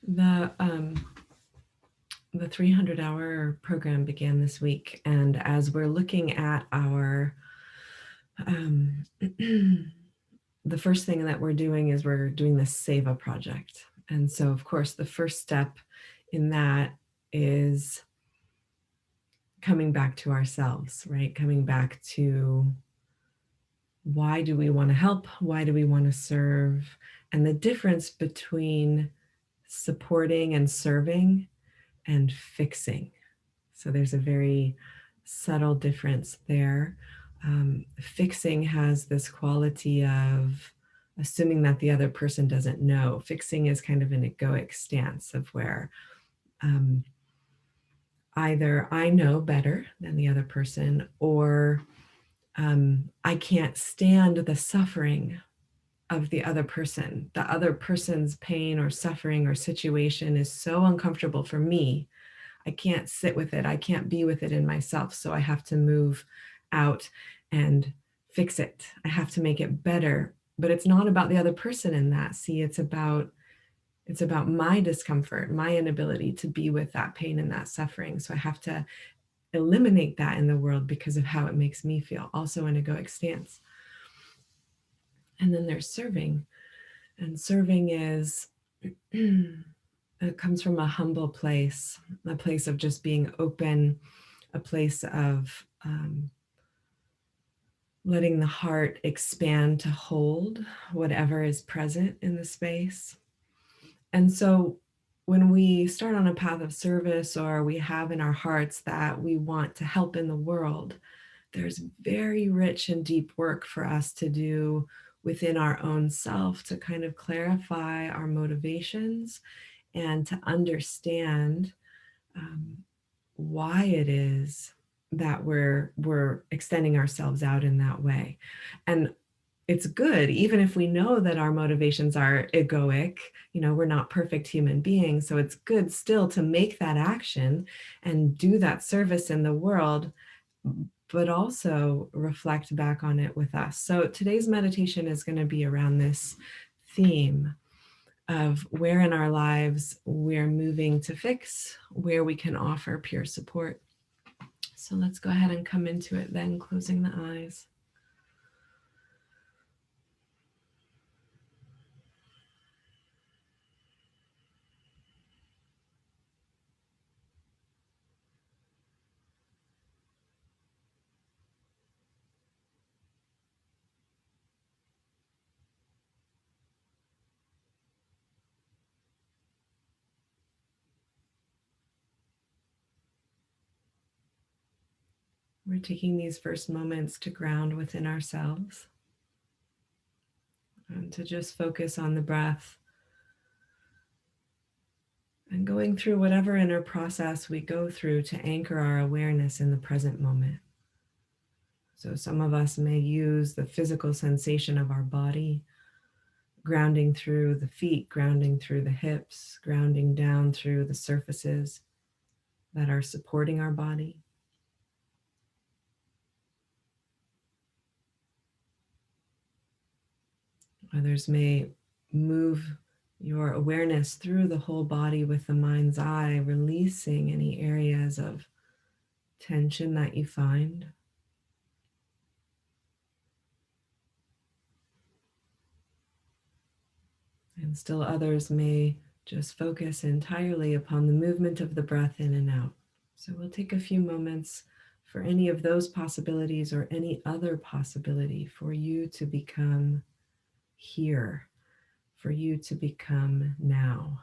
The 300-hour program began this week, and as we're looking at our the first thing that we're doing is we're doing this Seva project. And so, of course, the first step in that is coming back to ourselves, right? Coming back to why do we want to help? Why do we want to serve? And the difference between supporting and serving and fixing. So there's a very subtle difference there. Fixing has this quality of assuming that the other person doesn't know. Fixing is kind of an egoic stance of where either I know better than the other person, or I can't stand the suffering of the other person. The other person's pain or suffering or situation is so uncomfortable for me. I can't sit with it. I can't be with it in myself. So I have to move out and fix it. I have to make it better. But it's not about the other person in that. See, it's about my discomfort, my inability to be with that pain and that suffering. So I have to eliminate that in the world because of how it makes me feel, also an egoic stance. And then there's serving. And serving is, it comes from a humble place, a place of just being open, a place of letting the heart expand to hold whatever is present in the space. And so when we start on a path of service, or we have in our hearts that we want to help in the world, there's very rich and deep work for us to do within our own self to kind of clarify our motivations and to understand why it is that we're extending ourselves out in that way. And it's good, even if we know that our motivations are egoic, we're not perfect human beings. So it's good still to make that action and do that service in the world, but also reflect back on it with us. So today's meditation is going to be around this theme of where in our lives we're moving to fix, where we can offer peer support. So let's go ahead and come into it then, closing the eyes. We're taking these first moments to ground within ourselves and to just focus on the breath and going through whatever inner process we go through to anchor our awareness in the present moment. So some of us may use the physical sensation of our body, grounding through the feet, grounding through the hips, grounding down through the surfaces that are supporting our body. Others may move your awareness through the whole body with the mind's eye, releasing any areas of tension that you find. And still others may just focus entirely upon the movement of the breath in and out. So we'll take a few moments for any of those possibilities or any other possibility for you to become here, for you to become now.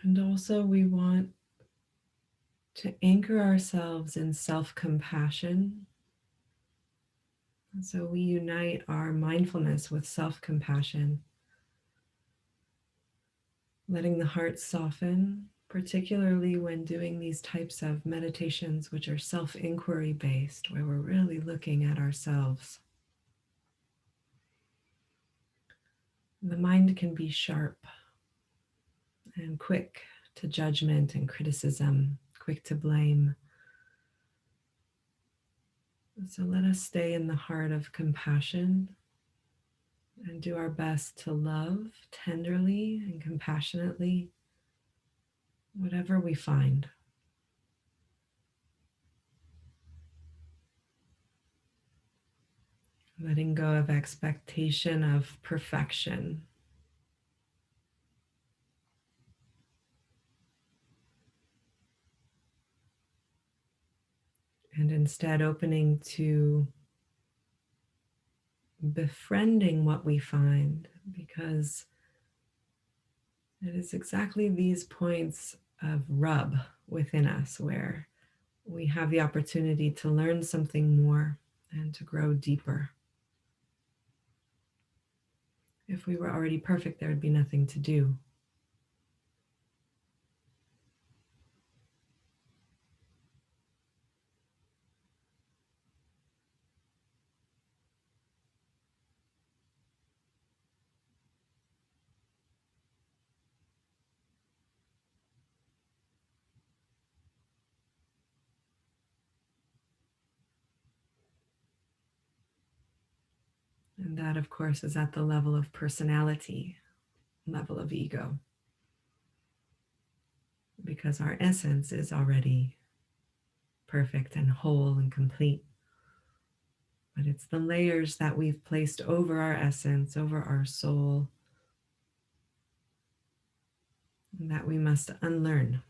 And also, we want to anchor ourselves in self-compassion. And so we unite our mindfulness with self-compassion, letting the heart soften, particularly when doing these types of meditations, which are self-inquiry based, where we're really looking at ourselves. The mind can be sharp and quick to judgment and criticism, quick to blame. So let us stay in the heart of compassion and do our best to love tenderly and compassionately whatever we find. Letting go of expectation of perfection. And instead opening to befriending what we find, because it is exactly these points of rub within us where we have the opportunity to learn something more and to grow deeper. If we were already perfect, there would be nothing to do. And that, of course, is at the level of personality, level of ego, because our essence is already perfect and whole and complete. But it's the layers that we've placed over our essence, over our soul, that we must unlearn.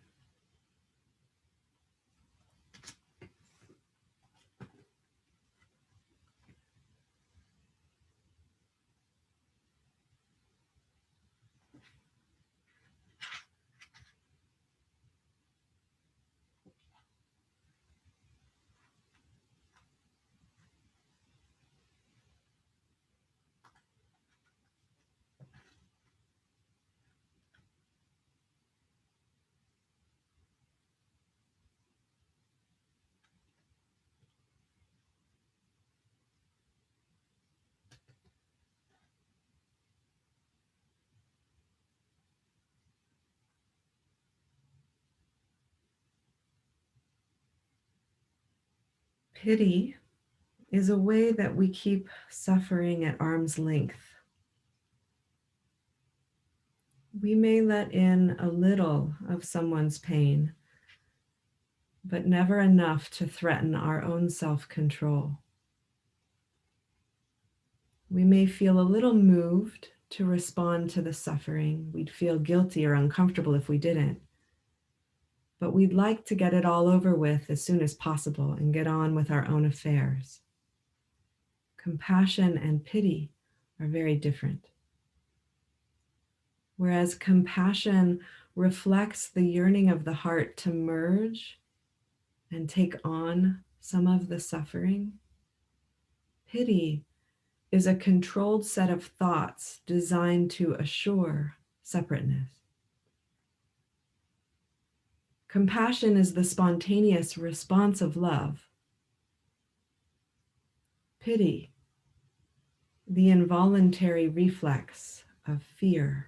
Pity is a way that we keep suffering at arm's length. We may let in a little of someone's pain, but never enough to threaten our own self-control. We may feel a little moved to respond to the suffering. We'd feel guilty or uncomfortable if we didn't. But we'd like to get it all over with as soon as possible and get on with our own affairs. Compassion and pity are very different. Whereas compassion reflects the yearning of the heart to merge and take on some of the suffering, pity is a controlled set of thoughts designed to assure separateness. Compassion is the spontaneous response of love. Pity, the involuntary reflex of fear.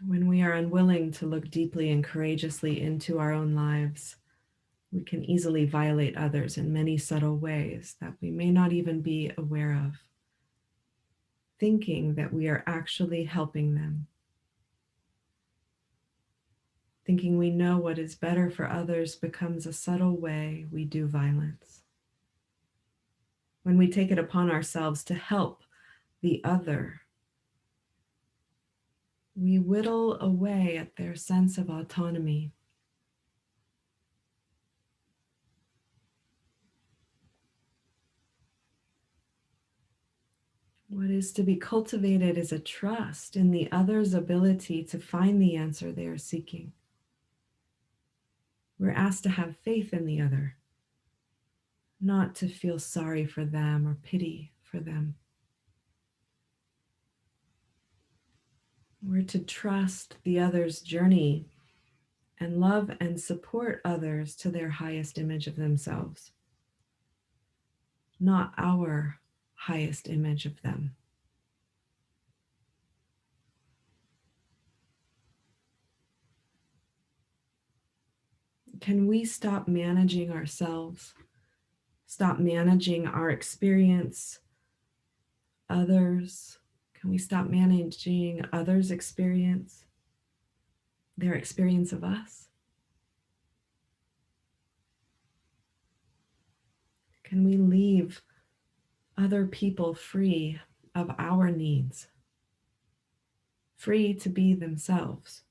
When we are unwilling to look deeply and courageously into our own lives, we can easily violate others in many subtle ways that we may not even be aware of, thinking that we are actually helping them, thinking we know what is better for others becomes a subtle way we do violence. When we take it upon ourselves to help the other, we whittle away at their sense of autonomy. What is to be cultivated is a trust in the other's ability to find the answer they are seeking. We're asked to have faith in the other, not to feel sorry for them or pity for them. We're to trust the other's journey and love and support others to their highest image of themselves, not our highest image of them. Can we stop managing ourselves, stop managing our experience, others? Can we stop managing others' experience, their experience of us? Can we leave other people free of our needs, free to be themselves,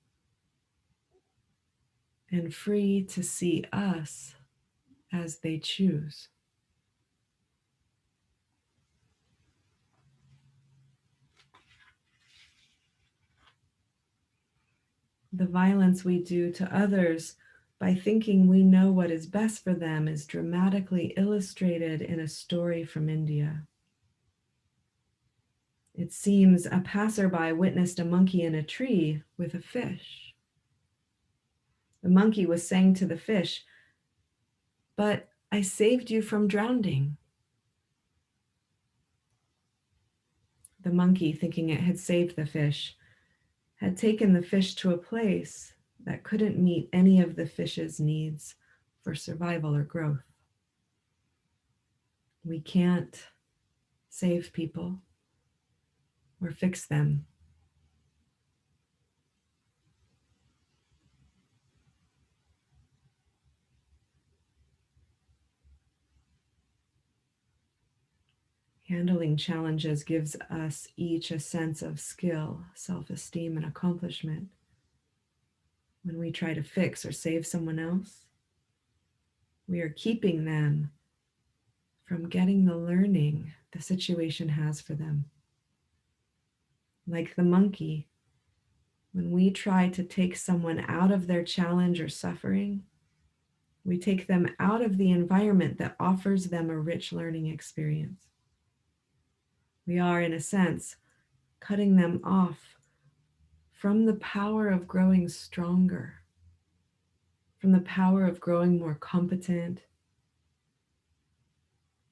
and free to see us as they choose? The violence we do to others by thinking we know what is best for them is dramatically illustrated in a story from India. It seems a passerby witnessed a monkey in a tree with a fish. The monkey was saying to the fish, "But I saved you from drowning." The monkey, thinking it had saved the fish, had taken the fish to a place that couldn't meet any of the fish's needs for survival or growth. We can't save people or fix them. Handling challenges gives us each a sense of skill, self-esteem, and accomplishment. When we try to fix or save someone else, we are keeping them from getting the learning the situation has for them. Like the monkey, when we try to take someone out of their challenge or suffering, we take them out of the environment that offers them a rich learning experience. We are, in a sense, cutting them off from the power of growing stronger, from the power of growing more competent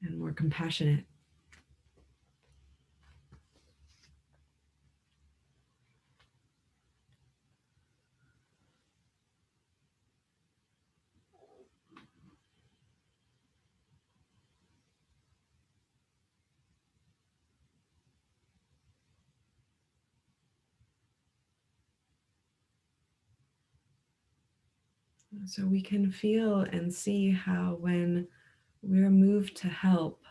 and more compassionate. So we can feel and see how when we're moved to help,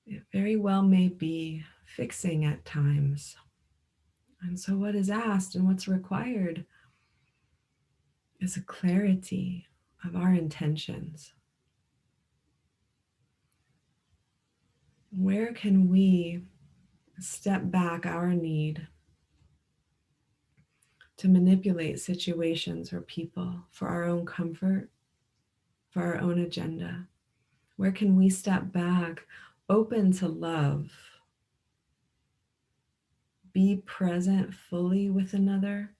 it very well may be fixing at times. And so what is asked and what's required is a clarity of our intentions. Where can we step back our need to manipulate situations or people for our own comfort, for our own agenda? Where can we step back, open to love, be present fully with another,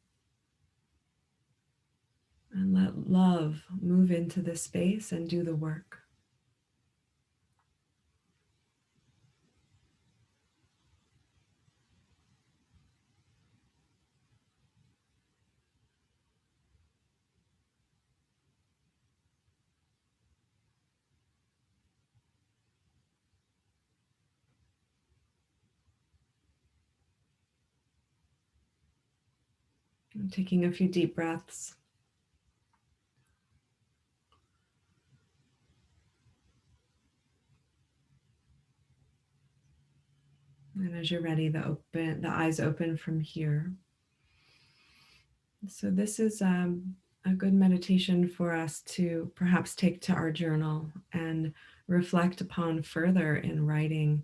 and let love move into the space and do the work? Taking a few deep breaths. And as you're ready, the eyes open from here. So this is a good meditation for us to perhaps take to our journal and reflect upon further in writing.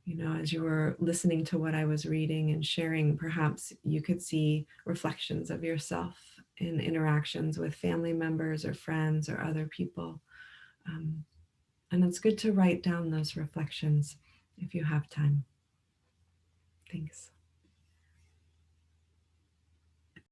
You know, as you were listening to what I was reading and sharing, perhaps you could see reflections of yourself in interactions with family members or friends or other people. Um, and it's good to write down those reflections if you have time. Thanks.